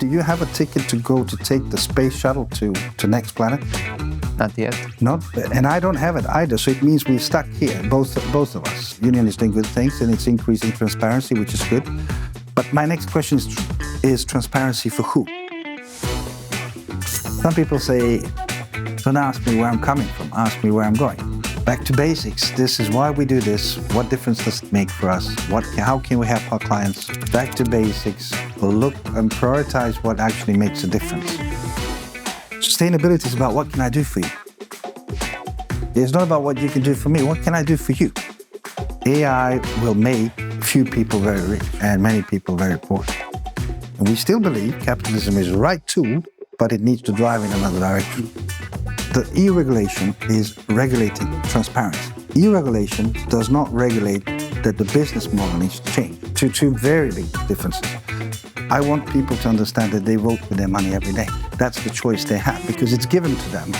do you have a ticket to go to take the space shuttle to next planet? Not yet. Not, and I don't have it either. So it means we're stuck here, both of us. Union is doing good things and it's increasing transparency, which is good. But my next question is transparency for who? Some people say, don't ask me where I'm coming from, ask me where I'm going. Back to basics. This is why we do this. What difference does it make for us? How can we help our clients? Back to basics. Look and prioritize what actually makes a difference. Sustainability is about what can I do for you? It's not about what you can do for me. What can I do for you? AI will make few people very rich and many people very poor. And we still believe capitalism is the right tool, but it needs to drive in another direction. The e-regulation is regulating transparency. E-regulation does not regulate that the business model needs to change. Two very big differences. I want people to understand that they vote with their money every day. That's the choice they have because it's given to them.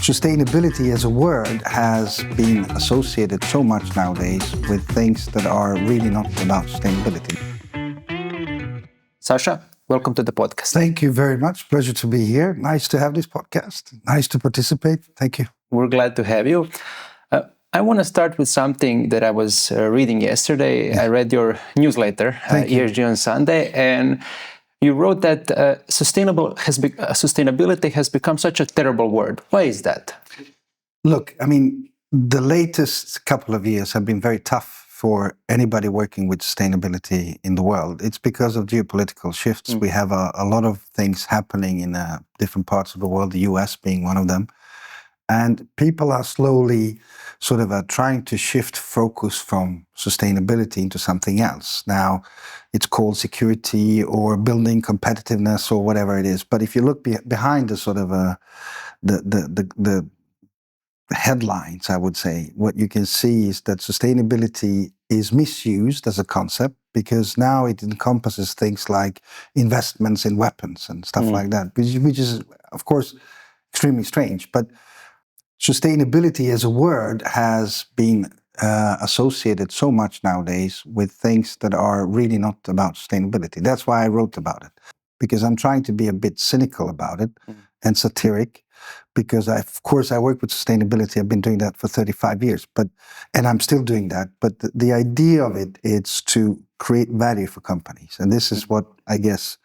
Sustainability as a word has been associated so much nowadays with things that are really not about sustainability. Sasha, welcome to the podcast. Thank you very much. Pleasure to be here. Nice to have this podcast. Nice to participate. Thank you. We're glad to have you. I want to start with something that I was reading yesterday. Yeah. I read your newsletter, ESG on Sunday, and you wrote that sustainability has become such a terrible word. Why is that? Look, I mean, the latest couple of years have been very tough for anybody working with sustainability in the world. It's because of geopolitical shifts. We have a lot of things happening in different parts of the world, the US being one of them. And people are slowly sort of trying to shift focus from sustainability into something else. Now, it's called security or building competitiveness or whatever it is. But if you look behind the sort of the headlines, I would say, what you can see is that sustainability is misused as a concept because now it encompasses things like investments in weapons and stuff like that, which is, of course, extremely strange. But sustainability as a word has been associated so much nowadays with things that are really not about sustainability. That's why I wrote about it, because I'm trying to be a bit cynical about it and satiric, because of course I work with sustainability. I've been doing that for 35 years, and I'm still doing that. But the idea of it is to create value for companies. And this is what I guess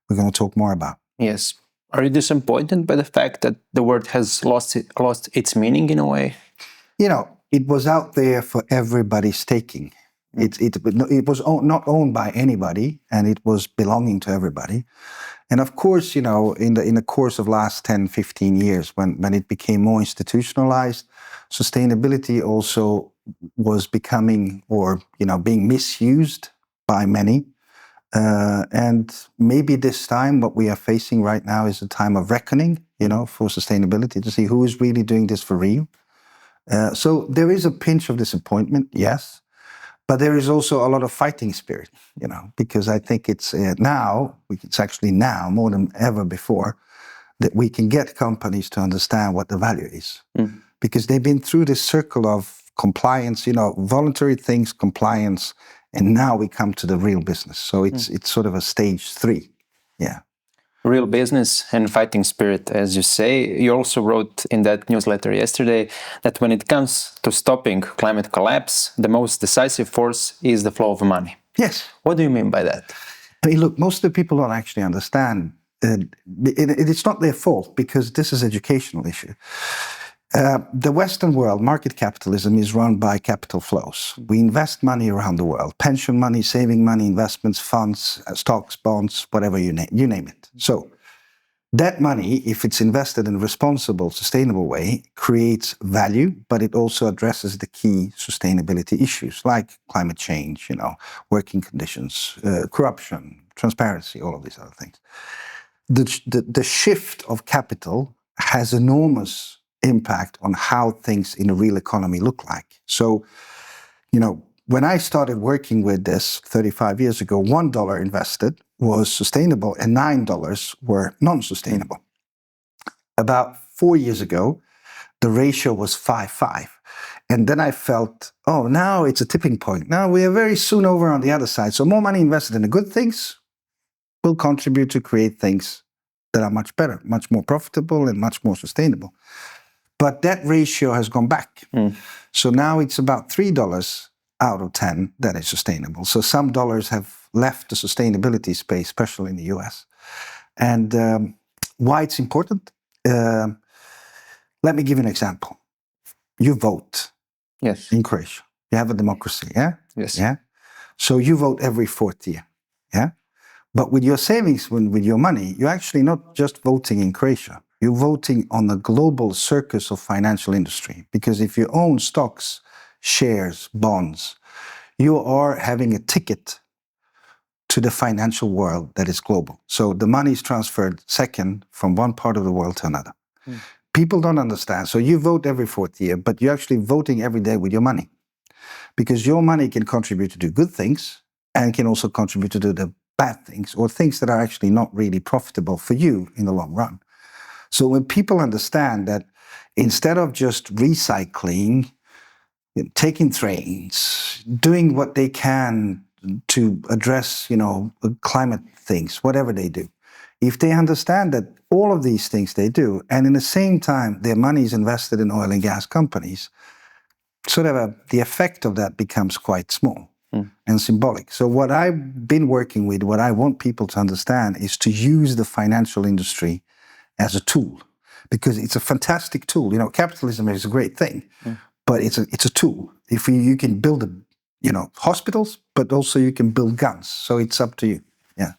we're going to talk more about. Yes. Are you disappointed by the fact that the word has lost its meaning in a way? You know, it was out there for everybody's taking. It was not owned by anybody, and it was belonging to everybody. And of course, you know, in the course of last 10, 15 years, when it became more institutionalized, sustainability also was becoming, or, you know, being misused by many. And maybe this time what we are facing right now is a time of reckoning, you know, for sustainability, to see who is really doing this for real. So there is a pinch of disappointment, yes, but there is also a lot of fighting spirit, you know, because I think it's actually now more than ever before that we can get companies to understand what the value is. Because they've been through this circle of compliance, you know, voluntary things, compliance, and now we come to the real business. So it's sort of a stage 3. Yeah. Real business and fighting spirit, as you say. You also wrote in that newsletter yesterday that when it comes to stopping climate collapse, the most decisive force is the flow of money. Yes. What do you mean by that? I mean, look, most of the people don't actually understand. It's not their fault because this is an educational issue. The Western world, market capitalism, is run by capital flows. We invest money around the world, pension money, saving money, investments, funds, stocks, bonds, whatever you name it. So that money, if it's invested in a responsible, sustainable way, creates value, but it also addresses the key sustainability issues like climate change, you know, working conditions, corruption, transparency, all of these other things. The shift of capital has enormous impact on how things in a real economy look like. So, you know, when I started working with this 35 years ago, $1 invested was sustainable and $9 were non-sustainable. About 4 years ago, the ratio was 5-5. And then I felt, oh, now it's a tipping point. Now we are very soon over on the other side. So more money invested in the good things, will contribute to create things that are much better, much more profitable, and much more sustainable. But that ratio has gone back. So now it's about $3 out of 10 that is sustainable. So some dollars have left the sustainability space, especially in the US. And why it's important? Let me give you an example. You vote in Croatia. You have a democracy, yeah? Yes. Yeah. So you vote every fourth year, yeah? But with your savings, with your money, you're actually not just voting in Croatia. You're voting on the global circus of financial industry. Because if you own stocks, shares, bonds, you are having a ticket to the financial world that is global. So the money is transferred second from one part of the world to another. People don't understand. So you vote every fourth year, but you're actually voting every day with your money. Because your money can contribute to do good things and can also contribute to do the bad things or things that are actually not really profitable for you in the long run. So when people understand that instead of just recycling, taking trains, doing what they can to address, climate things, whatever they do, if they understand that all of these things they do, and in the same time their money is invested in oil and gas companies, the effect of that becomes quite small and symbolic. So what I've been working with, what I want people to understand is to use the financial industry as a tool, because it's a fantastic tool. Capitalism is a great thing, but it's a tool. If you can build hospitals, but also you can build guns. So it's up to you. Yeah.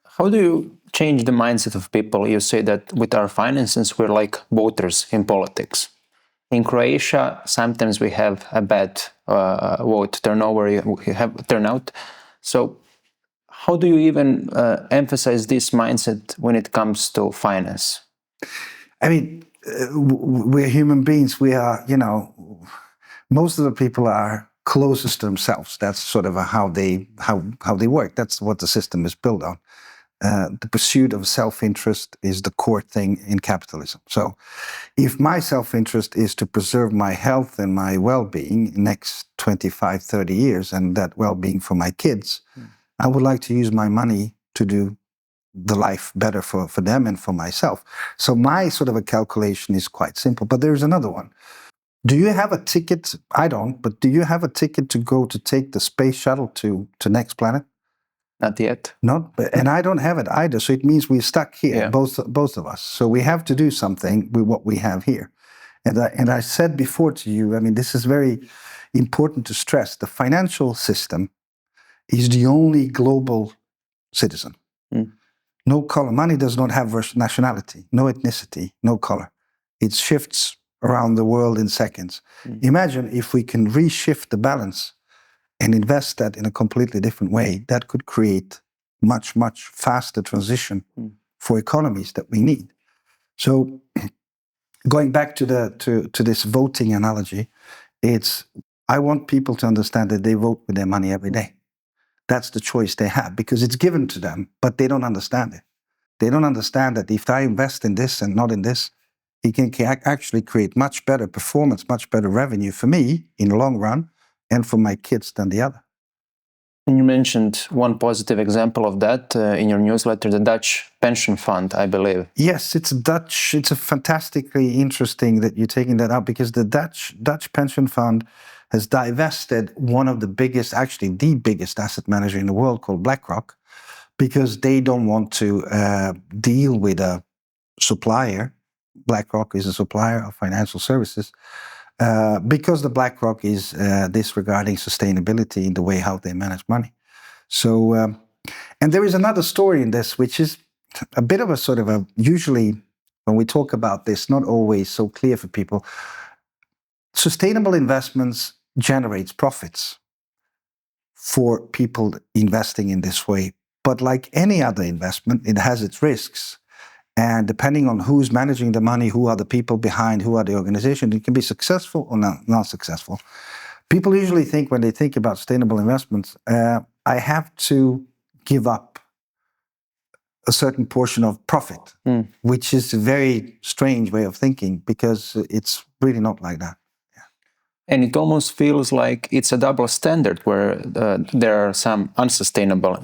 How do you change the mindset of people? You say that with our finances, we're like voters in politics. In Croatia, sometimes we have a bad vote turnover, we have turnout. So how do you even emphasize this mindset when it comes to finance? I mean, we're human beings. We are, most of the people are closest to themselves. That's sort of how they work. That's what the system is built on. The pursuit of self-interest is the core thing in capitalism. So if my self-interest is to preserve my health and my well-being next 25, 30 years, and that well-being for my kids, I would like to use my money to do the life better for them and for myself. So my sort of a calculation is quite simple, but there's another one. Do you have a ticket? I don't, but do you have a ticket to go to take the space shuttle to next planet? Not yet. No, and I don't have it either. So it means we're stuck here, both of us. So we have to do something with what we have here. And I said before to you, I mean, this is very important to stress. The financial system is the only global citizen. No color. Money does not have nationality, no ethnicity, no color. It shifts around the world in seconds. Imagine if we can reshift the balance and invest that in a completely different way, that could create much, much faster transition for economies that we need. So going back to this voting analogy, I want people to understand that they vote with their money every day. That's the choice they have because it's given to them, but they don't understand it. They don't understand that if I invest in this and not in this, it can actually create much better performance, much better revenue for me in the long run and for my kids than the other. And you mentioned one positive example of that in your newsletter, the Dutch pension fund, I believe. Yes, it's Dutch. It's a fantastically interesting that you're taking that up because the Dutch pension fund has divested one of the biggest, actually the biggest asset manager in the world called BlackRock, because they don't want to deal with a supplier. BlackRock is a supplier of financial services because the BlackRock is disregarding sustainability in the way how they manage money. So, and there is another story in this, which is a bit of a sort of usually when we talk about this, not always so clear for people. Sustainable investments generates profits for people investing in this way. But like any other investment, it has its risks. And depending on who's managing the money, who are the people behind, who are the organization, it can be successful or not successful. People usually think when they think about sustainable investments, I have to give up a certain portion of profit, which is a very strange way of thinking because it's really not like that. And it almost feels like it's a double standard where there are some unsustainable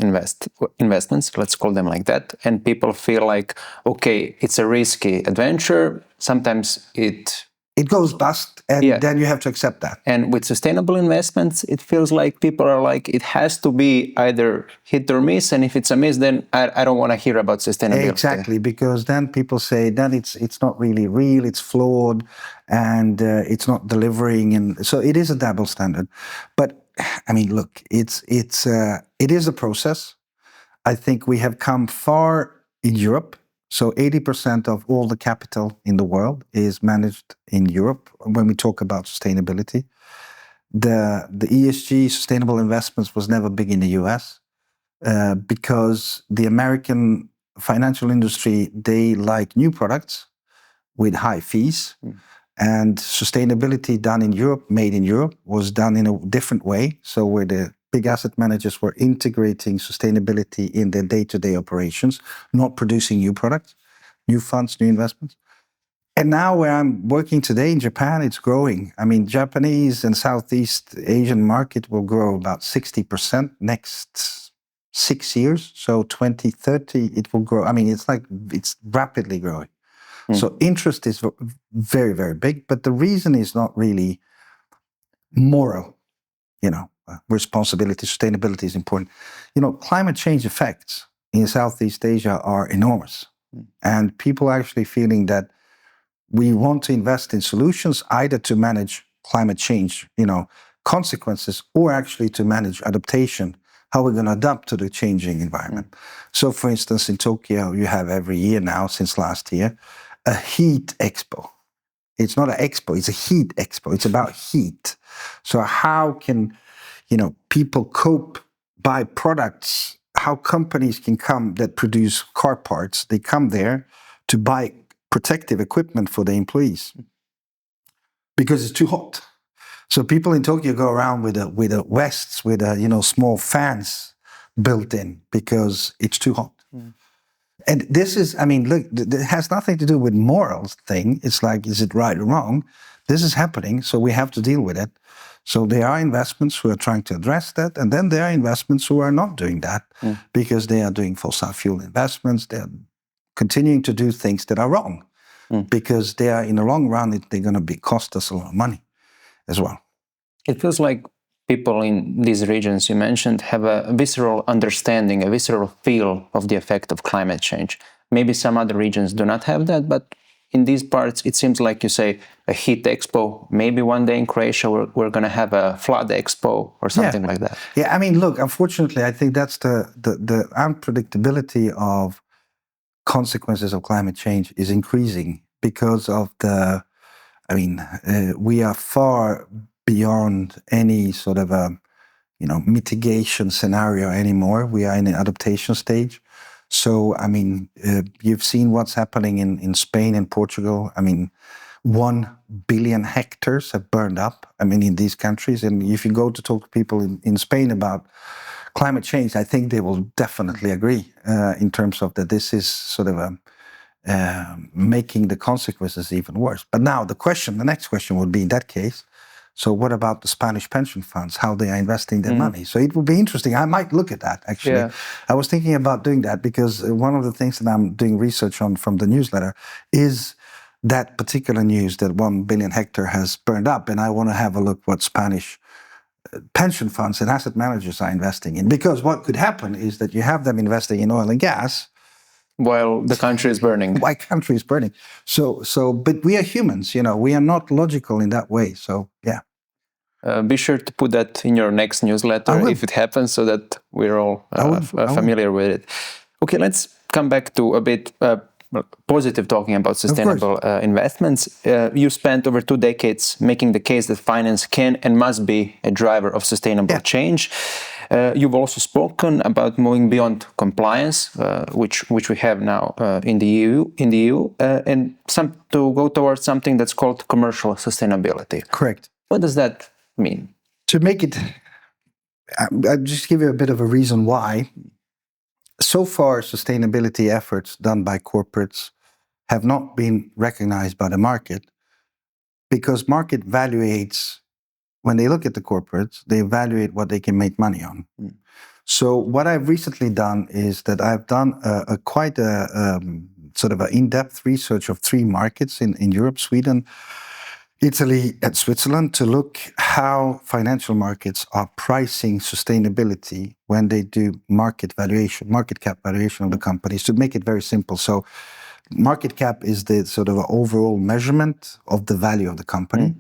investments, let's call them like that, and people feel like, okay, it's a risky adventure. Sometimes it goes bust, and then you have to accept that. And with sustainable investments, it feels like people are like, it has to be either hit or miss, and if it's a miss, then I don't want to hear about sustainability. Exactly, because then people say that it's not really real, it's flawed, and it's not delivering, and so it is a double standard. But I mean, look, it is a process. I think we have come far in Europe. So 80% of all the capital in the world is managed in Europe when we talk about sustainability. The ESG, sustainable investments, was never big in the US because the American financial industry, they like new products with high fees. And sustainability done in Europe, made in Europe, was done in a different way. So where the big asset managers were integrating sustainability in their day-to-day operations, not producing new products, new funds, new investments. And now where I'm working today in Japan, it's growing. I mean, Japanese and Southeast Asian market will grow about 60% next 6 years. So 2030, it will grow. I mean, it's rapidly growing. So interest is very, very big, but the reason is not really moral, responsibility, sustainability is important. Climate change effects in Southeast Asia are enormous. And people are actually feeling that we want to invest in solutions either to manage climate change, consequences, or actually to manage adaptation, how we're going to adapt to the changing environment. So for instance, in Tokyo, you have every year now, since last year, a heat expo. It's not an expo, it's a heat expo. It's about heat. So how can, people cope, buy products, how companies can come that produce car parts, they come there to buy protective equipment for the employees because it's too hot. So people in Tokyo go around with a vests with small fans built in because it's too hot. And this is, look, it has nothing to do with morals thing. It's like, is it right or wrong? This is happening, so we have to deal with it. So there are investments who are trying to address that, and then there are investments who are not doing that because they are doing fossil fuel investments. They're continuing to do things that are wrong because they are, in the long run, they're going to cost us a lot of money as well. It feels like people in these regions you mentioned have a visceral understanding, a visceral feel of the effect of climate change. Maybe some other regions do not have that, but in these parts, it seems like you say a heat expo. Maybe one day in Croatia, we're going to have a flood expo or something like that. Yeah, look, unfortunately, I think that's the unpredictability of consequences of climate change is increasing because of we are far beyond any sort of mitigation scenario anymore. We are in an adaptation stage. So, you've seen what's happening in Spain and Portugal. 1 billion hectares have burned up, in these countries. And if you go to talk to people in Spain about climate change, I think they will definitely agree in terms of that this is sort of making the consequences even worse. But now the next question would be, in that case, so what about the Spanish pension funds, how they are investing their money? So it would be interesting. I might look at that, actually. Yeah. I was thinking about doing that because one of the things that I'm doing research on from the newsletter is that particular news that 1 billion hectare has burned up. And I want to have a look what Spanish pension funds and asset managers are investing in. Because what could happen is that you have them investing in oil and gas, while the country is burning. While country is burning. But we are humans, we are not logical in that way. So, yeah. Be sure to put that in your next newsletter if it happens, so that we're all familiar with it. Okay, let's come back to a bit positive talking about sustainable investments. You spent over 2 decades making the case that finance can and must be a driver of sustainable change. You've also spoken about moving beyond compliance, which we have now in the EU, and to go towards something that's called commercial sustainability. Correct. What does that mean? To make it, I'll just give you a bit of a reason why. So far, sustainability efforts done by corporates have not been recognized by the market because market valuates when they look at the corporates, they evaluate what they can make money on. So what I've recently done is that I've done quite a sort of an in-depth research of 3 markets in Europe, Sweden, Italy, and Switzerland, to look how financial markets are pricing sustainability when they do market cap valuation of the companies, to make it very simple. So market cap is the sort of overall measurement of the value of the company.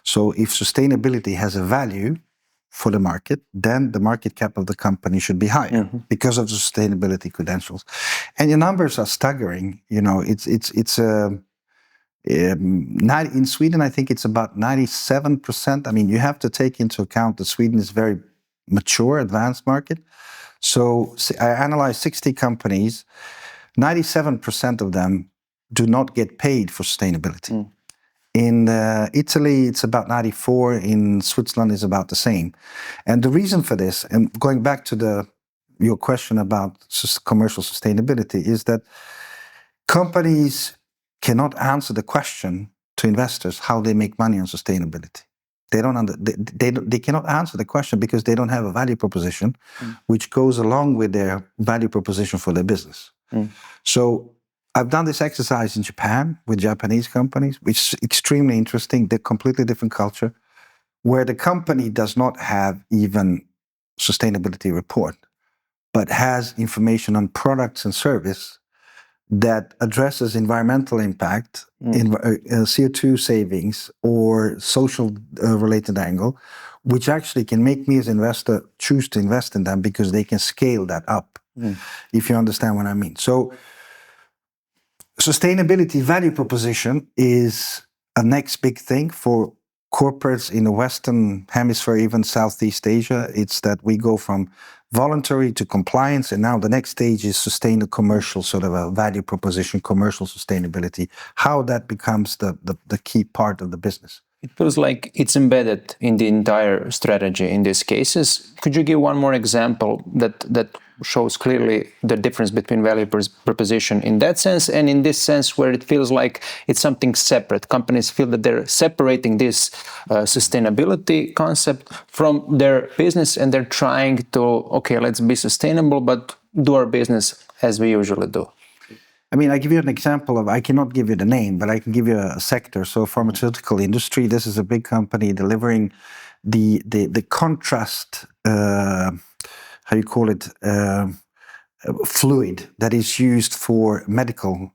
So if sustainability has a value for the market, then the market cap of the company should be higher because of the sustainability credentials. And your numbers are staggering. You know, it's in Sweden, I think it's about 97%. I mean, you have to take into account that Sweden is a very mature, advanced market. So I analyzed 60 companies. 97% of them do not get paid for sustainability. In Italy, it's about 94. In Switzerland, it's about the same. And the reason for this, and going back to your question about commercial sustainability, is that companies cannot answer the question to investors how they make money on sustainability. They cannot answer the question because they don't have a value proposition which goes along with their value proposition for their business. So I've done this exercise in Japan with Japanese companies, which is extremely interesting. They're completely different culture, where the company does not have even sustainability report, but has information on products and service that addresses environmental impact, CO2 savings, or social related angle, which actually can make me as an investor choose to invest in them because they can scale that up, if you understand what I mean. So sustainability value proposition is a next big thing for corporates in the Western Hemisphere, even Southeast Asia. It's that we go from voluntary to compliance, and now the next stage is sustainable commercial, sort of a value proposition, commercial sustainability, how that becomes the key part of the business. It feels like it's embedded in the entire strategy in these cases. Could you give one more example that shows clearly the difference between value proposition in that sense and in this sense where it feels like it's something separate? Companies feel that they're separating this sustainability concept from their business and they're trying to, okay, let's be sustainable, but do our business as we usually do. I mean, I give you an example of, I cannot give you the name, but I can give you a sector. So pharmaceutical industry, this is a big company delivering the contrast, how you call it, fluid that is used for medical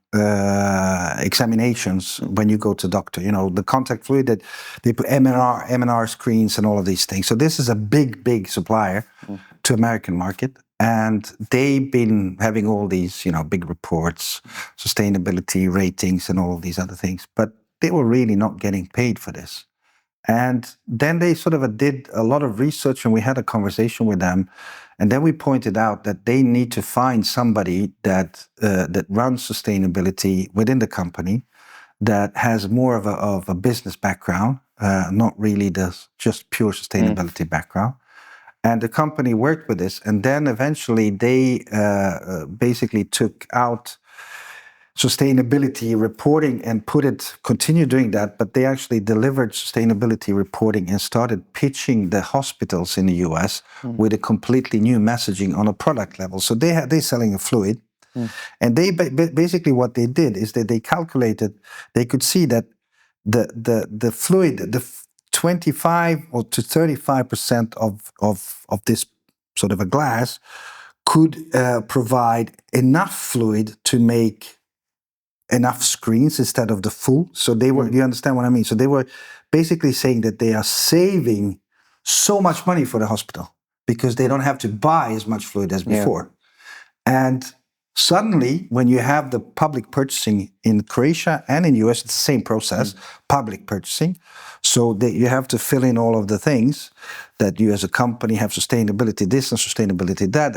examinations when you go to doctor. You know, the contact fluid that they put MNR screens and all of these things. So this is a big supplier to American market. And they've been having all these, you know, big reports, sustainability ratings and all of these other things, but they were really not getting paid for this. And then they sort of did a lot of research and we had a conversation with them. And then we pointed out that they need to find somebody that runs sustainability within the company that has more of a business background, not really the just pure sustainability background. And the company worked with this, and then eventually they basically took out sustainability reporting and continued doing that, but they actually delivered sustainability reporting and started pitching the hospitals in the US with a completely new messaging on a product level. So they're selling a fluid, and they basically what they did is that they calculated, they could see that the fluid, 25 or to 35% of this sort of a glass could provide enough fluid to make enough screens instead of the full. So they were, you understand what I mean? So they were basically saying that they are saving so much money for the hospital because they don't have to buy as much fluid as before. And suddenly, when you have the public purchasing in Croatia and in US, it's the same process, public purchasing. So you have to fill in all of the things that you as a company have sustainability this and sustainability that.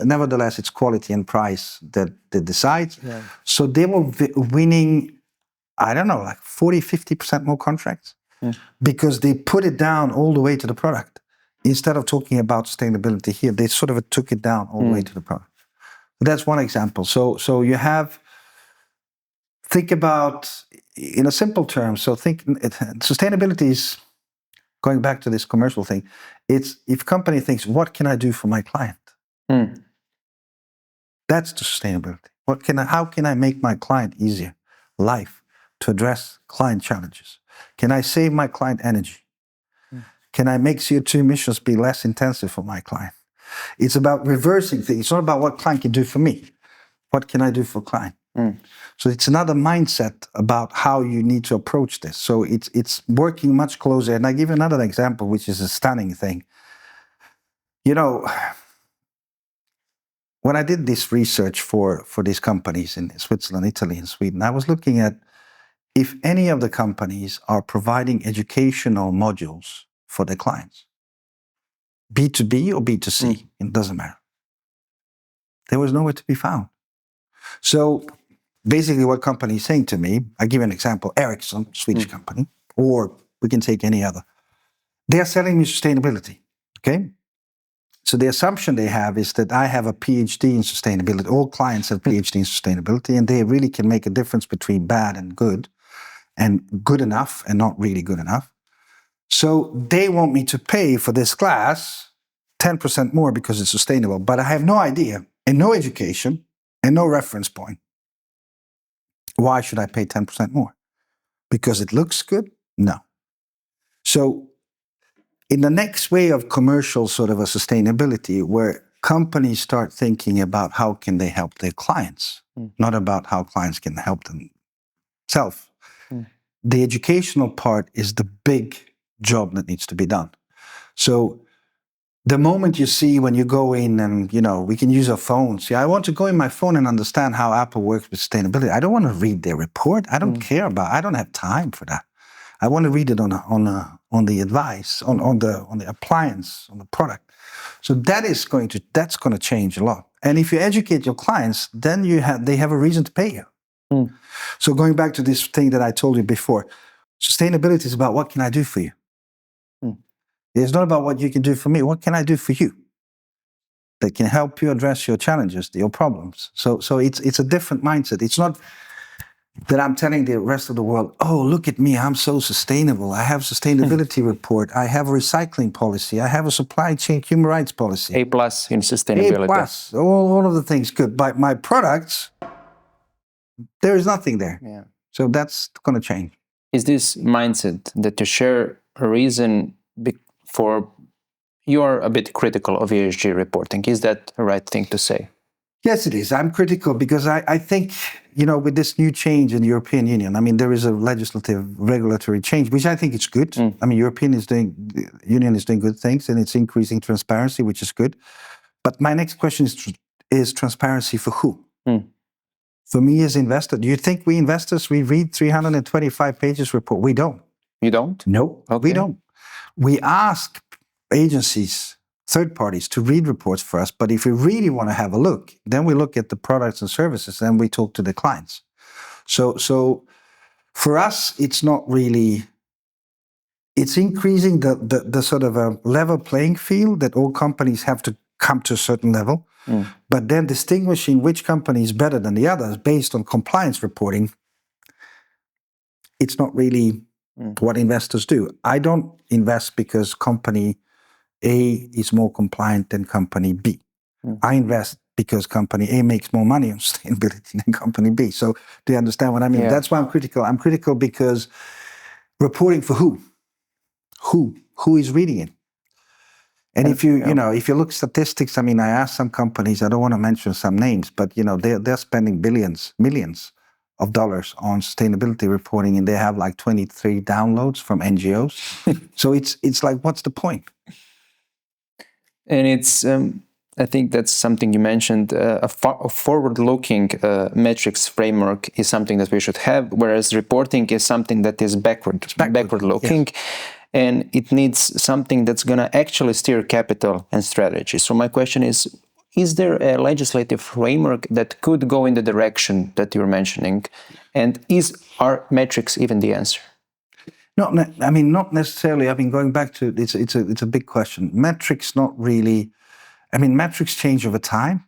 Nevertheless, it's quality and price that decides. So they were winning, I don't know, like 40, 50% more contracts because they put it down all the way to the product. Instead of talking about sustainability here, they sort of took it down all the way to the product. That's one example. So you think about, in a simple term, so think sustainability is going back to this commercial thing, it's if company thinks, what can I do for my client? That's the sustainability. How can I make my client easier life to address client challenges? Can I save my client energy? Can I make CO2 emissions be less intensive for my client? It's about reversing things. It's not about what client can do for me. What can I do for client? So it's another mindset about how you need to approach this. So it's working much closer. And I give you another example, which is a stunning thing. You know, when I did this research for these companies in Switzerland, Italy, and Sweden, I was looking at if any of the companies are providing educational modules for their clients, B2B or B2C, it doesn't matter. There was nowhere to be found. So basically what company is saying to me, I give an example, Ericsson, Swedish company, or we can take any other. They are selling me sustainability, okay? So the assumption they have is that I have a PhD in sustainability. All clients have PhD in sustainability, and they really can make a difference between bad and good enough and not really good enough. So they want me to pay for this class 10% more because it's sustainable, but I have no idea and no education and no reference point. Why should I pay 10% more? Because it looks good? No. So in the next way of commercial sort of a sustainability, where companies start thinking about how can they help their clients, not about how clients can help themselves. The educational part is the big job that needs to be done. So the moment you see when you go in and, we can use our phones. I want to go in my phone and understand how Apple works with sustainability. I don't want to read their report. I don't care I don't have time for that. I want to read it on the advice, on the appliance, on the product. So that's going to change a lot. And if you educate your clients, then they have a reason to pay you. So going back to this thing that I told you before, sustainability is about what can I do for you? It's not about what you can do for me. What can I do for you that can help you address your challenges, your problems? So it's a different mindset. It's not that I'm telling the rest of the world, oh, look at me, I'm so sustainable. I have sustainability report. I have a recycling policy. I have a supply chain human rights policy. A+ in sustainability. A+, all of the things good. But my products, there is nothing there. Yeah. So that's going to change. Is this mindset that you share a reason for you are a bit critical of ESG reporting? Is that the right thing to say? Yes, it is. I'm critical because I think, with this new change in the European Union, there is a regulatory change, which I think is good. European Union is doing good things and it's increasing transparency, which is good. But my next question is transparency for who? For me as investor, do you think we investors, we read 325 pages report? We don't. You don't? No, okay. We don't. We ask agencies, third parties to read reports for us, but if we really want to have a look, then we look at the products and services and we talk to the clients. So for us, it's not really, it's increasing the sort of a level playing field that all companies have to come to a certain level, but then distinguishing which company is better than the others based on compliance reporting, it's not really what investors do. I don't invest because company A is more compliant than company B. I invest because company A makes more money on sustainability than company B. So do you understand what I mean? Yeah. That's why I'm critical. I'm critical because reporting for who? Who is reading it? And if you look at statistics, I asked some companies, I don't want to mention some names, but they're spending millions of dollars on sustainability reporting, and they have like 23 downloads from NGOs. So it's like, what's the point? And it's, I think that's something you mentioned, a forward-looking metrics framework is something that we should have, whereas reporting is something that is backward-looking. Yes. And it needs something that's going to actually steer capital and strategy. So my question is there a legislative framework that could go in the direction that you're mentioning? And are metrics even the answer? No, not necessarily. Going back to it's a big question. Metrics not really. Metrics change over time,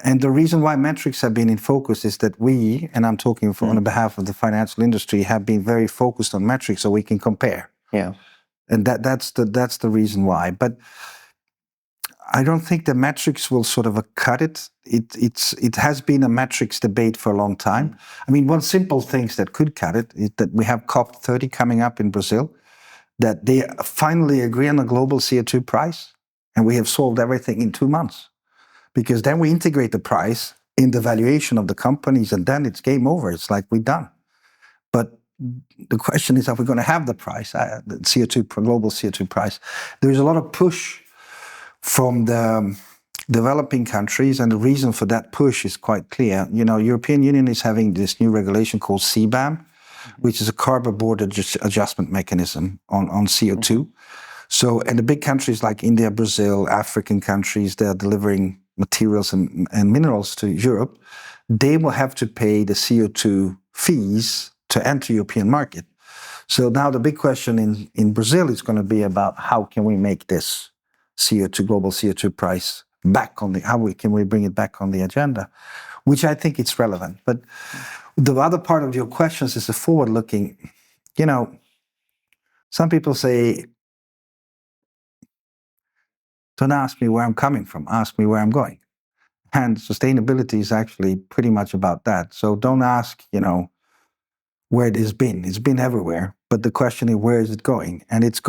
and the reason why metrics have been in focus is that we, and I'm talking on behalf of the financial industry, have been very focused on metrics so we can compare. Yeah. And that's the reason why. But I don't think the metrics will sort of cut it. It has been a metrics debate for a long time. I mean, one simple thing that could cut it is that we have COP30 coming up in Brazil, that they finally agree on a global CO2 price, and we have solved everything in 2 months. Because then we integrate the price in the valuation of the companies, and then it's game over. It's like we're done. But the question is, are we going to have the price, the CO2, global CO2 price? There is a lot of push from the developing countries, and the reason for that push is quite clear. You know, European Union is having this new regulation called CBAM, which is a carbon border adjustment mechanism on CO2. So, and the big countries like India, Brazil, African countries, they are delivering materials and minerals to Europe. They will have to pay the CO2 fees to enter European market. So now the big question in Brazil is going to be about how can we make this CO2, global CO2 price back on can we bring it back on the agenda, which I think it's relevant. But the other part of your questions is the forward-looking. You know, some people say, don't ask me where I'm coming from, ask me where I'm going. And sustainability is actually pretty much about that. So don't ask, you know, where it has been. It's been everywhere. But the question is, where is it going? And it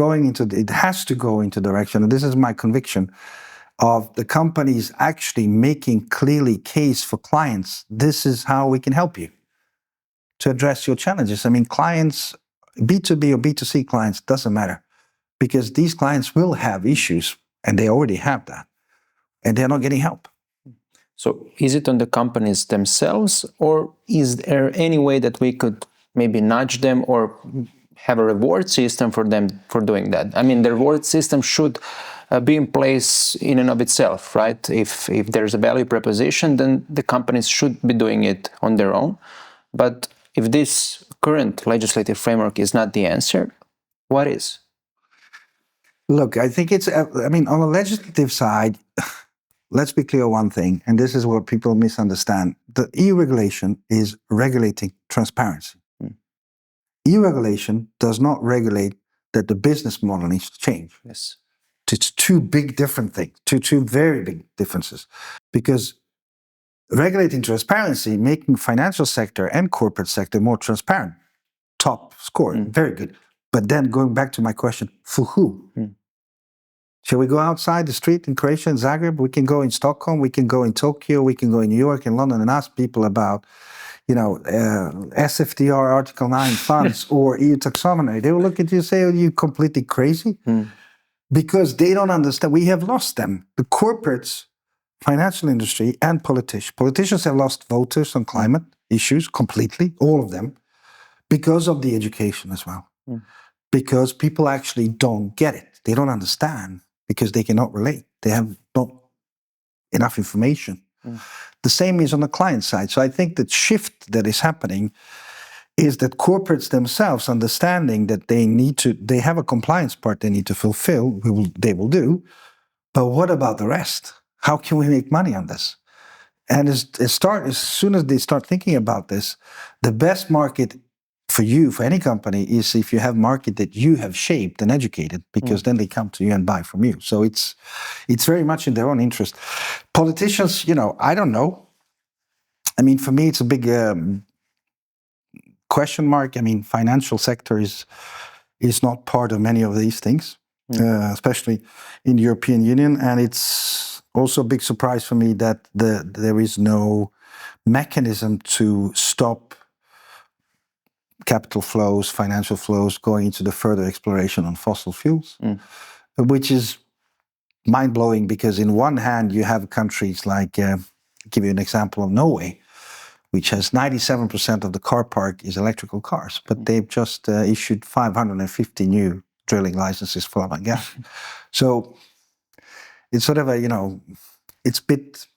has to go into direction. And this is my conviction of the companies actually making clearly case for clients. This is how we can help you to address your challenges. I mean, clients, B2B or B2C clients, doesn't matter. Because these clients will have issues, and they already have that. And they're not getting help. So is it on the companies themselves, or is there any way that we could maybe nudge them or have a reward system for them for doing that? I mean, the reward system should be in place in and of itself, right? If there's a value proposition, then the companies should be doing it on their own. But if this current legislative framework is not the answer, what is? Look, I think on the legislative side, let's be clear one thing, and this is what people misunderstand. The EU regulation is regulating transparency. EU regulation does not regulate that the business model needs to change. Yes. It's two big different things, two very big differences. Because regulating transparency, making financial sector and corporate sector more transparent, top score, very good. But then going back to my question, for who? Shall we go outside the street in Croatia and Zagreb? We can go in Stockholm, we can go in Tokyo, we can go in New York and London and ask people about, you know, SFDR Article 9 funds or EU taxonomy. They will look at you and say, are you completely crazy? Because they don't understand. We have lost them. The corporates, financial industry, and politicians have lost voters on climate issues completely, all of them, because of the education as well. Because people actually don't get it. They don't understand because they cannot relate. They have not enough information. The same is on the client side. So I think the shift that is happening is that corporates themselves understanding that they have a compliance part they need to fulfill, they will do. But what about the rest? How can we make money on this? And as soon as they start thinking about this, the best market for you, for any company, is if you have market that you have shaped and educated, because then they come to you and buy from you. So it's very much in their own interest. Politicians, you know, I don't know. I mean, for me, it's a big question mark. I mean, financial sector is not part of many of these things, especially in the European Union. And it's also a big surprise for me that there is no mechanism to stop capital flows, financial flows going into the further exploration on fossil fuels, which is mind-blowing because in one hand you have countries like, give you an example of Norway, which has 97% of the car park is electrical cars, but they've just issued 550 new drilling licenses for oil and gas. So it's sort of it's a bit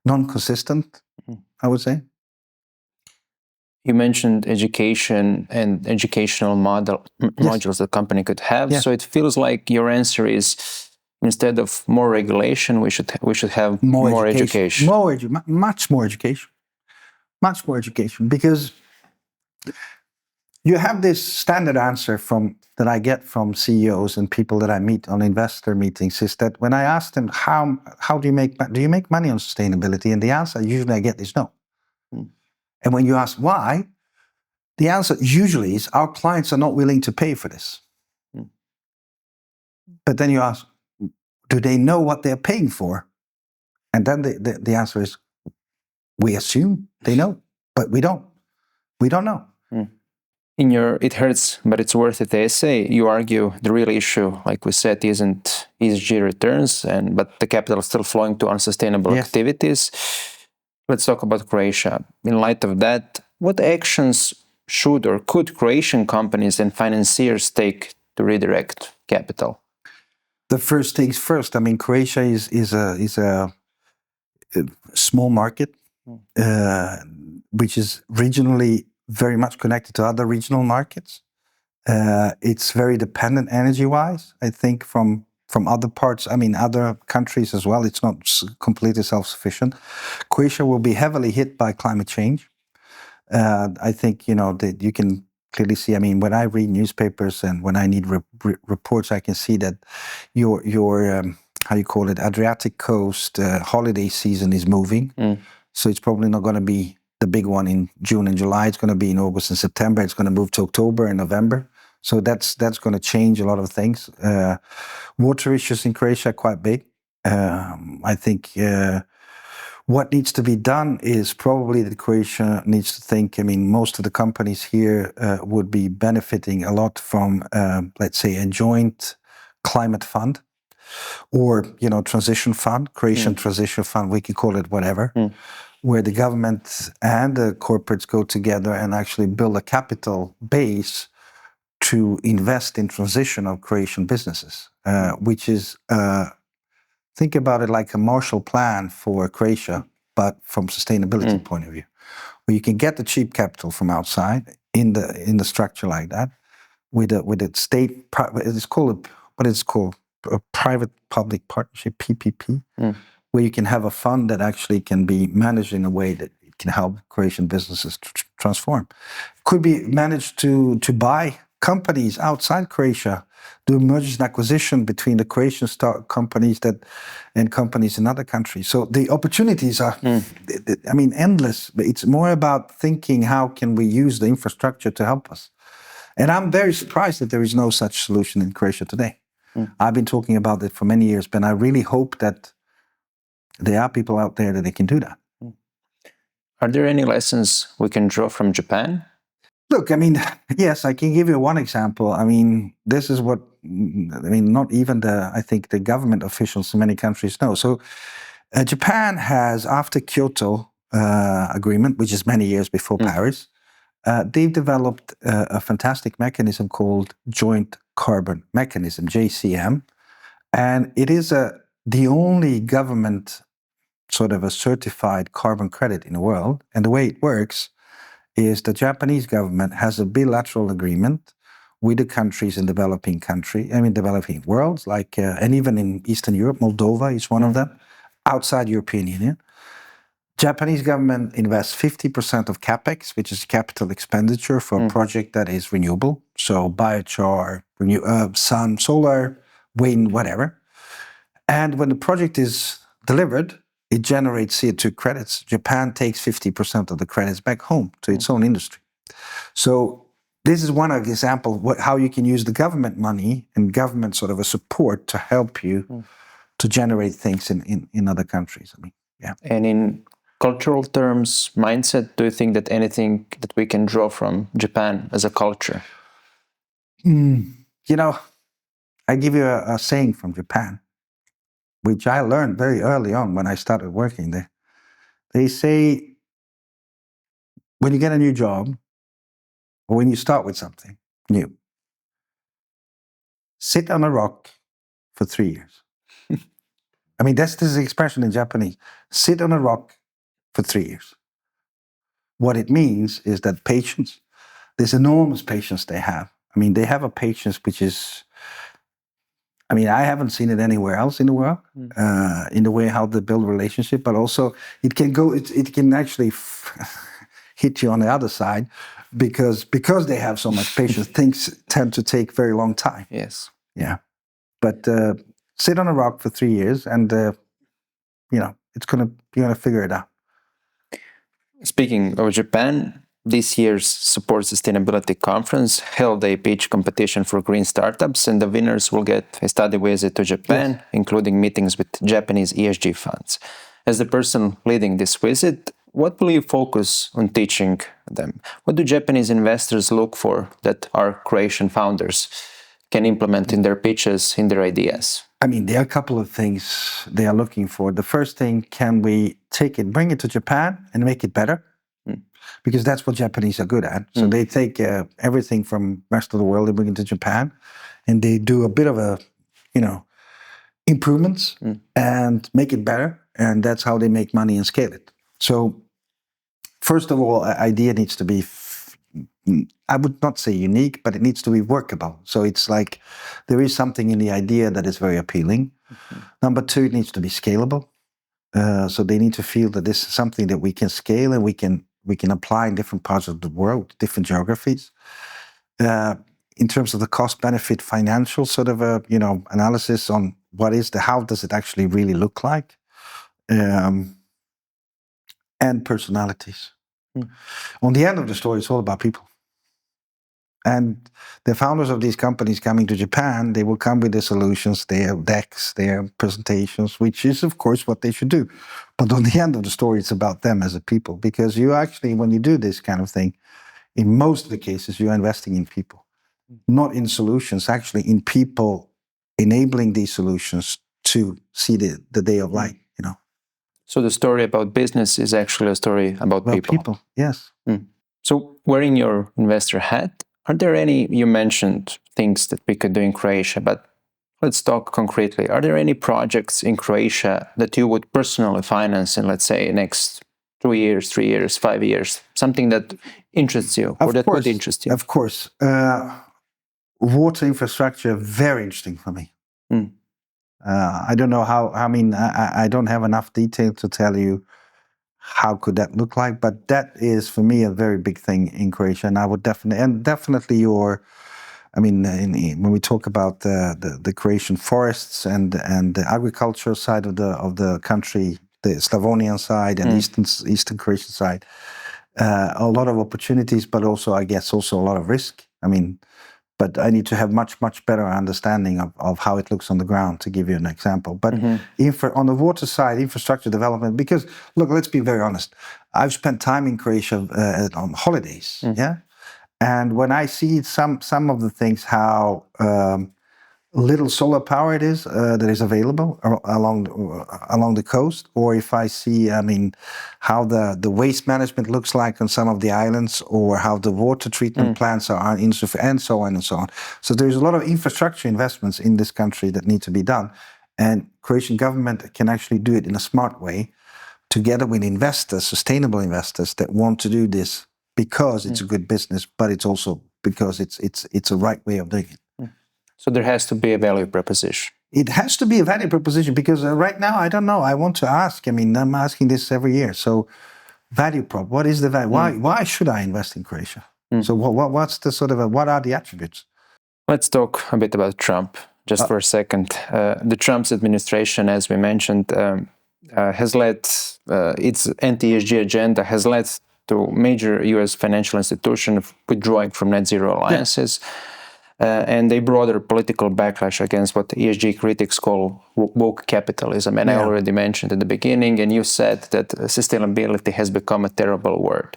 non-consistent, I would say. You mentioned education and educational modules the company could have. Yeah. So it feels like your answer is, instead of more regulation, we should have more education. Much more education. Much more education. Because You have this standard answer that I get from CEOs and people that I meet on investor meetings, is that when I ask them how do you make money on sustainability, and the answer usually I get is no. And when you ask why, the answer usually is our clients are not willing to pay for this. But then you ask, do they know what they're paying for? And then the answer is, we assume they know, but we don't. We don't know. In your It Hurts, But It's Worth It essay, you argue the real issue, like we said, isn't ESG returns, but the capital is still flowing to unsustainable activities. Let's talk about Croatia. In light of that, what actions should or could Croatian companies and financiers take to redirect capital? The first things first. I mean, Croatia is a small market, which is regionally very much connected to other regional markets. It's very dependent energy-wise, I think, from other parts, other countries as well. It's not completely self-sufficient. Croatia will be heavily hit by climate change. I think, that you can clearly see, when I read newspapers and when I need reports, I can see that your how you call it, Adriatic coast holiday season is moving. So it's probably not going to be the big one in June and July. It's going to be in August and September. It's going to move to October and November. So that's going to change a lot of things. Water issues in Croatia are quite big. I think what needs to be done is probably that Croatia needs to think, most of the companies here would be benefiting a lot from, let's say, a joint climate fund or, transition fund, Croatian transition fund, we can call it whatever, where the government and the corporates go together and actually build a capital base to invest in transition of Croatian businesses, which is, think about it like a Marshall Plan for Croatia, but from sustainability point of view, where you can get the cheap capital from outside in the structure like that, with a state, it's called a private-public partnership, PPP, where you can have a fund that actually can be managed in a way that it can help Croatian businesses transform. Could be managed to buy companies outside Croatia, do mergers and acquisition between the Croatian companies and companies in other countries. So the opportunities are, endless. But it's more about thinking how can we use the infrastructure to help us. And I'm very surprised that there is no such solution in Croatia today. I've been talking about it for many years, but I really hope that there are people out there that they can do that. Are there any lessons we can draw from Japan? Look, yes, I can give you one example. This is what, not even the government officials in many countries know. So Japan has, after Kyoto Agreement, which is many years before Paris, they've developed a fantastic mechanism called Joint Carbon Mechanism, JCM. And it is the only government sort of a certified carbon credit in the world. And the way it works is the Japanese government has a bilateral agreement with the countries in developing worlds, like, and even in Eastern Europe, Moldova is one of them, outside European Union. Japanese government invests 50% of capex, which is capital expenditure for a project that is renewable. So biochar, sun, solar, wind, whatever. And when the project is delivered, it generates CO2 credits. Japan takes 50% of the credits back home to its own industry. So this is one example of how you can use the government money and government sort of a support to help you to generate things in other countries. And in cultural terms, mindset, do you think that anything that we can draw from Japan as a culture? I give you a saying from Japan, which I learned very early on when I started working there. They say, when you get a new job, or when you start with something new, sit on a rock for 3 years. That's this expression in Japanese, sit on a rock for 3 years. What it means is that patience, this enormous patience they have. They have a patience which is, I haven't seen it anywhere else in the world, in the way how they build relationship, but also it can actually hit you on the other side because they have so much patience, things tend to take very long time. Yes. Yeah. But sit on a rock for 3 years and, you're going to figure it out. Speaking of Japan, this year's Support Sustainability Conference held a pitch competition for green startups, and the winners will get a study visit to Japan, including meetings with Japanese ESG funds. As the person leading this visit, what will you focus on teaching them? What do Japanese investors look for that our Croatian founders can implement in their pitches, in their ideas? I mean, there are a couple of things they are looking for. The first thing, can we bring it to Japan and make it better? Because that's what Japanese are good at. So they take everything from the rest of the world, they bring it to Japan, and they do a bit of improvements and make it better. And that's how they make money and scale it. So first of all, idea needs to be, I would not say unique, but it needs to be workable. So it's like there is something in the idea that is very appealing. Number two, it needs to be scalable. So they need to feel that this is something that we can scale and we can apply in different parts of the world, different geographies. In terms of the cost-benefit financial sort of analysis on how does it actually really look like, and personalities. On the end of the story, it's all about people. And the founders of these companies coming to Japan, they will come with their solutions, their decks, their presentations, which is, of course, what they should do. But on the end of the story, it's about them as a people. Because you actually, when you do this kind of thing, in most of the cases, you're investing in people. Not in solutions, actually in people enabling these solutions to see the day of light, So the story about business is actually a story about people. Yes. So wearing your investor hat, are there any, you mentioned things that we could do in Croatia, but let's talk concretely. Are there any projects in Croatia that you would personally finance in, let's say, next 2 years, 3 years, 5 years? Something that interests you or that would interest you? Of course. Water infrastructure, very interesting for me. I don't know I don't have enough detail to tell you how could that look like, but that is for me a very big thing in Croatia, and I would definitely when we talk about the Croatian forests and the agricultural side of the country, the Slavonian side and eastern Croatian side, a lot of opportunities, but also I guess also a lot of risk. But I need to have much better understanding of how it looks on the ground, to give you an example. But on the water side, infrastructure development, because, look, let's be very honest. I've spent time in Croatia on holidays, and when I see some of the things, how little solar power it is that is available along the coast, or if I see, how the waste management looks like on some of the islands, or how the water treatment plants are insufficient, and so on and so on. So there's a lot of infrastructure investments in this country that need to be done, and Croatian government can actually do it in a smart way, together with investors, sustainable investors that want to do this because it's a good business, but it's also because it's a right way of doing it. So there has to be a value proposition. It has to be a value proposition, because right now, I don't know. I want to ask. I'm asking this every year. So value prop, what is the value? Why should I invest in Croatia? So what's the what are the attributes? Let's talk a bit about Trump just for a second. The Trump's administration, as we mentioned, has led, its anti-ESG agenda has led to major U.S. financial institutions withdrawing from net zero alliances. And a broader political backlash against what ESG critics call woke capitalism. And I already mentioned at the beginning, and you said that sustainability has become a terrible word.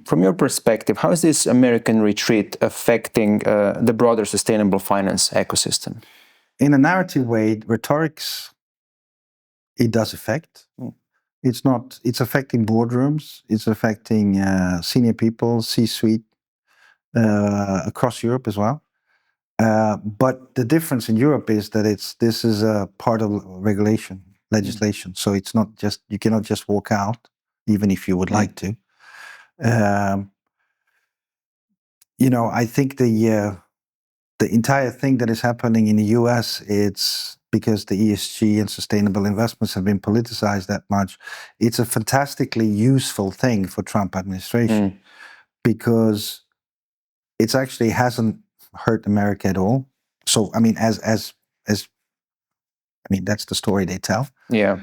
From your perspective, how is this American retreat affecting the broader sustainable finance ecosystem? In a narrative way, rhetorics, it does affect. It's affecting boardrooms, it's affecting senior people, C-suite, across Europe as well. But the difference in Europe is that this is a part of legislation. So it's not just, you cannot just walk out, even if you would like to. I think the entire thing that is happening in the US, it's because the ESG and sustainable investments have been politicized that much. It's a fantastically useful thing for Trump administration. because it actually hasn't hurt America at all. So, I mean, as that's the story they tell. Yeah.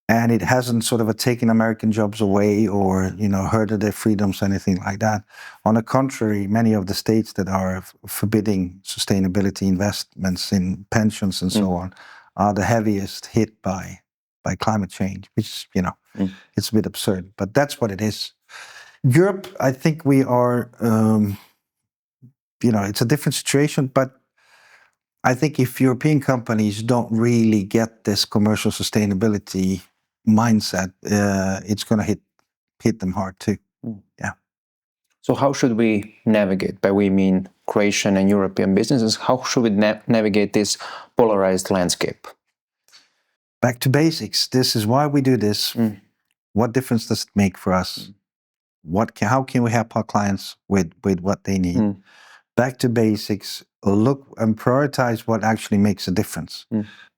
And it hasn't sort of taken American jobs away or, hurted their freedoms or anything like that. On the contrary, many of the states that are forbidding sustainability investments in pensions and so on are the heaviest hit by climate change, which, it's a bit absurd, but that's what it is. Europe, I think we are, it's a different situation, but I think if European companies don't really get this commercial sustainability mindset, it's going to hit them hard too. Yeah. So how should we navigate? By we mean Croatian and European businesses. How should we navigate this polarized landscape? Back to basics. This is why we do this. What difference does it make for us? How can we help our clients with what they need? Back to basics. Look and prioritize what actually makes a difference.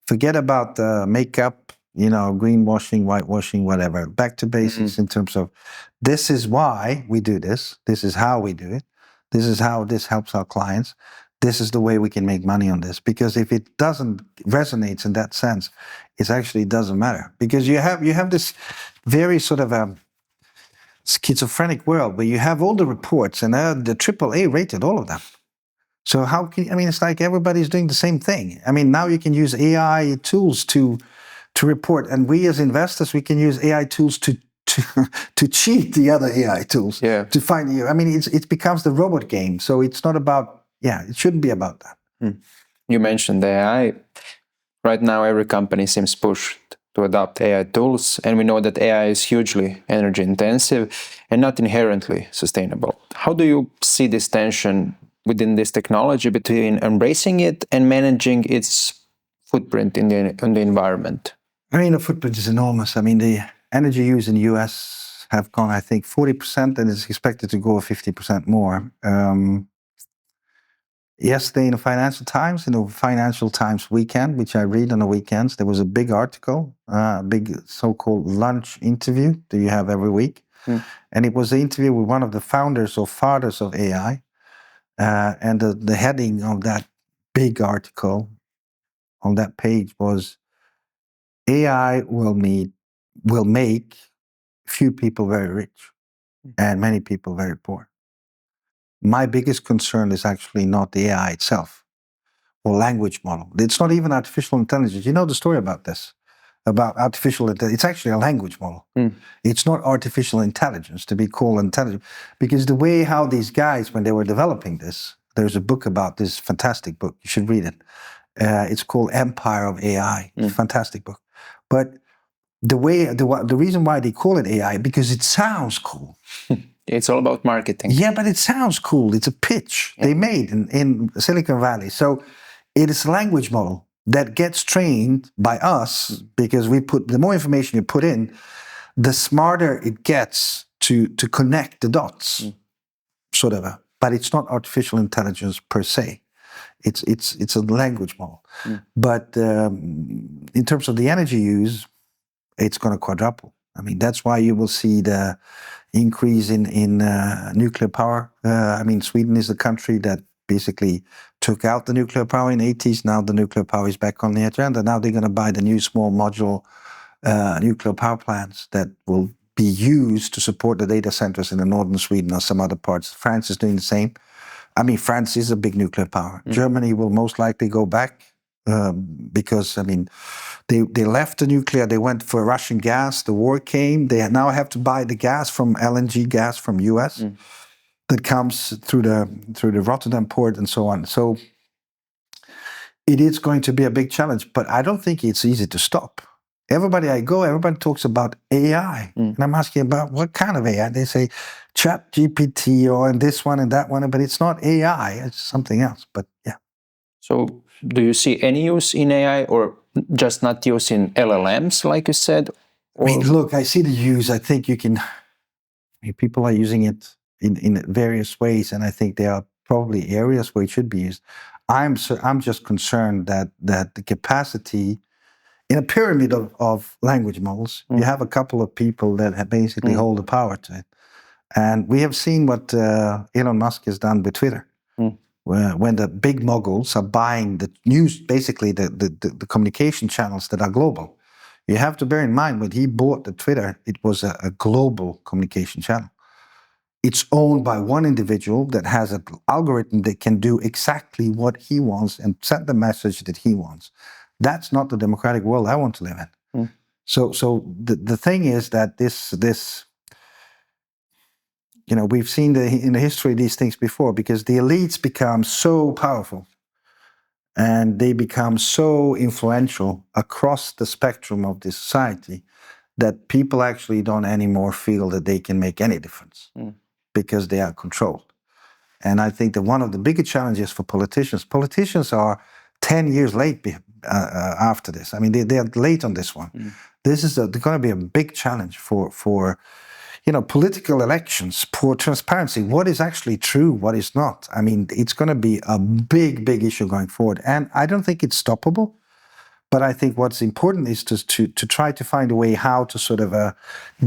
Forget about makeup, greenwashing, whitewashing, whatever. Back to basics in terms of this is why we do this. This is how we do it. This is how this helps our clients. This is the way we can make money on this. Because if it doesn't resonate in that sense, it actually doesn't matter. Because you have this very sort of schizophrenic world where you have all the reports and the AAA rated all of them. So how can, it's like everybody's doing the same thing. Now you can use AI tools to report, and we as investors, we can use AI tools to cheat the other AI tools. Yeah. To find you. It becomes the robot game. So it's not about, it shouldn't be about that. You mentioned AI. Right now, every company seems pushed to adopt AI tools, and we know that AI is hugely energy intensive and not inherently sustainable. How do you see this tension within this technology between embracing it and managing its footprint in the environment? The footprint is enormous. The energy use in the US have gone, I think, 40%, and it's expected to go 50% more. Yesterday in the Financial Times weekend, which I read on the weekends, there was a big article, a big so-called lunch interview that you have every week. And it was an interview with one of the founders or fathers of AI. And the heading of that big article on that page was, AI will make few people very rich and many people very poor. My biggest concern is actually not the AI itself or language model. It's not even artificial intelligence. You know the story about this, about artificial intelligence. It's actually a language model. It's not artificial intelligence to be called intelligent, because the way how these guys, when they were developing this, there's a book about this, fantastic book. You should read it. It's called Empire of AI. Fantastic book. But the reason why they call it AI, because it sounds cool. It's all about marketing. Yeah, but it sounds cool. It's a pitch they made in Silicon Valley. So it is a language model that gets trained by us, because the more information you put in, the smarter it gets to connect the dots, sort of. But it's not artificial intelligence per se. It's a language model. But in terms of the energy use, it's going to quadruple. That's why you will see the increase in nuclear power. Sweden is the country that basically took out the nuclear power in the 80s. Now the nuclear power is back on the agenda. Now they're going to buy the new small modular nuclear power plants that will be used to support the data centers in the northern Sweden or some other parts. France is doing the same. France is a big nuclear power. Germany will most likely go back because, they left the nuclear. They went for Russian gas. The war came. They now have to buy the gas from LNG gas from US that comes through the Rotterdam port and so on. So it is going to be a big challenge, but I don't think it's easy to stop. Everybody talks about AI. And I'm asking about what kind of AI. They say Chat GPT or this one and that one, but it's not AI, it's something else. But yeah. So do you see any use in AI, or just not use in LLMs, like you said? Look, I see the use. I think people are using it in various ways, and I think there are probably areas where it should be used. I'm just concerned that the capacity in a pyramid of language models, you have a couple of people that basically hold the power to it. And we have seen what Elon Musk has done with Twitter, when the big moguls are buying the news, basically the communication channels that are global. You have to bear in mind, when he bought the Twitter, it was a global communication channel. It's owned by one individual that has an algorithm that can do exactly what he wants and send the message that he wants. That's not the democratic world I want to live in. So the thing is that this we've seen in the history these things before, because the elites become so powerful and they become so influential across the spectrum of the society that people actually don't anymore feel that they can make any difference because they are controlled. And I think that one of the bigger challenges for politicians are 10 years late after this. I mean, they are late on this one. This is going to be a big challenge for political elections, for transparency. What is actually true, what is not? I mean, it's going to be a big, big issue going forward. And I don't think it's stoppable. But I think what's important is to try to find a way how to sort of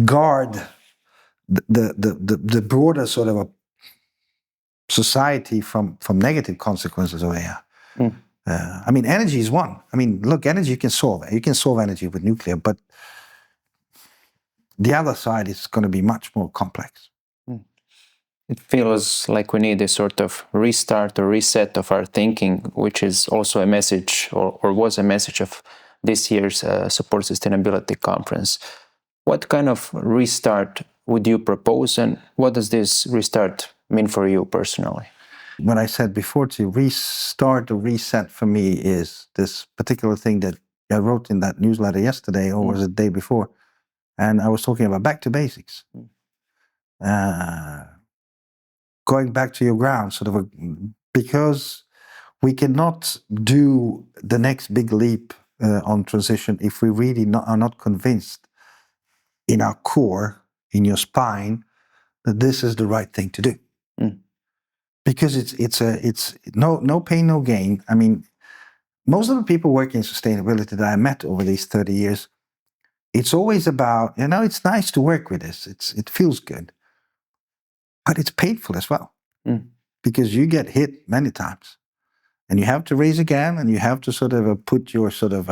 guard the broader sort of a society from negative consequences of AI. I mean, energy is one. I mean, look, energy you can solve. You can solve energy with nuclear, but the other side is going to be much more complex. It feels like we need a sort of restart or reset of our thinking, which is also a message, or was a message of this year's Support Sustainability Conference. What kind of restart would you propose, and what does this restart mean for you personally? When I said before, to restart or reset for me is this particular thing that I wrote in that newsletter yesterday, or was it the day before? And I was talking about back to basics. Going back to your ground, because we cannot do the next big leap on transition if we really are not convinced in our core, in your spine, that this is the right thing to do. Because it's no pain, no gain. I mean, most of the people working in sustainability that I met over these 30 years, it's always about, it's nice to work with this. It feels good. But it's painful as well, because you get hit many times, and you have to raise again, and you have to sort of put your sort of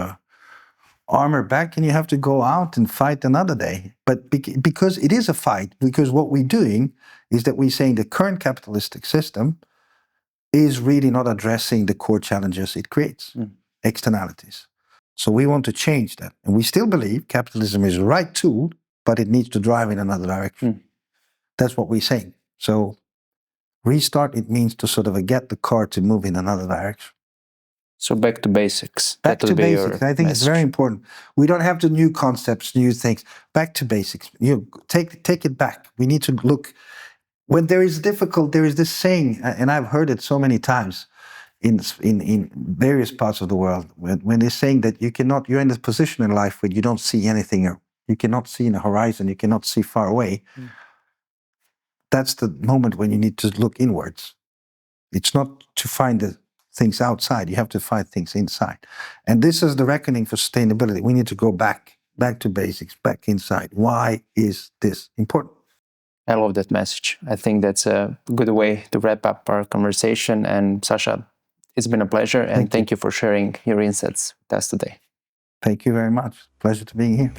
armor back, and you have to go out and fight another day. But because it is a fight, because what we're doing is that we're saying the current capitalistic system is really not addressing the core challenges it creates, externalities. So we want to change that. And we still believe capitalism is the right tool, but it needs to drive in another direction. That's what we're saying. So restart, it means to sort of get the car to move in another direction. So back to basics. Back to basics. I think it's very important. We don't have the new concepts, new things. Back to basics. Take it back. We need to look. When there is there is this saying, and I've heard it so many times in various parts of the world, when they're saying that you're in this position in life where you don't see anything, or you cannot see in the horizon, you cannot see far away. That's the moment when you need to look inwards. It's not to find the things outside. You have to find things inside. And this is the reckoning for sustainability. We need to go back to basics, back inside. Why is this important? I love that message. I think that's a good way to wrap up our conversation. And Sasja, it's been a pleasure. And thank you for sharing your insights with us today. Thank you very much. Pleasure to being here.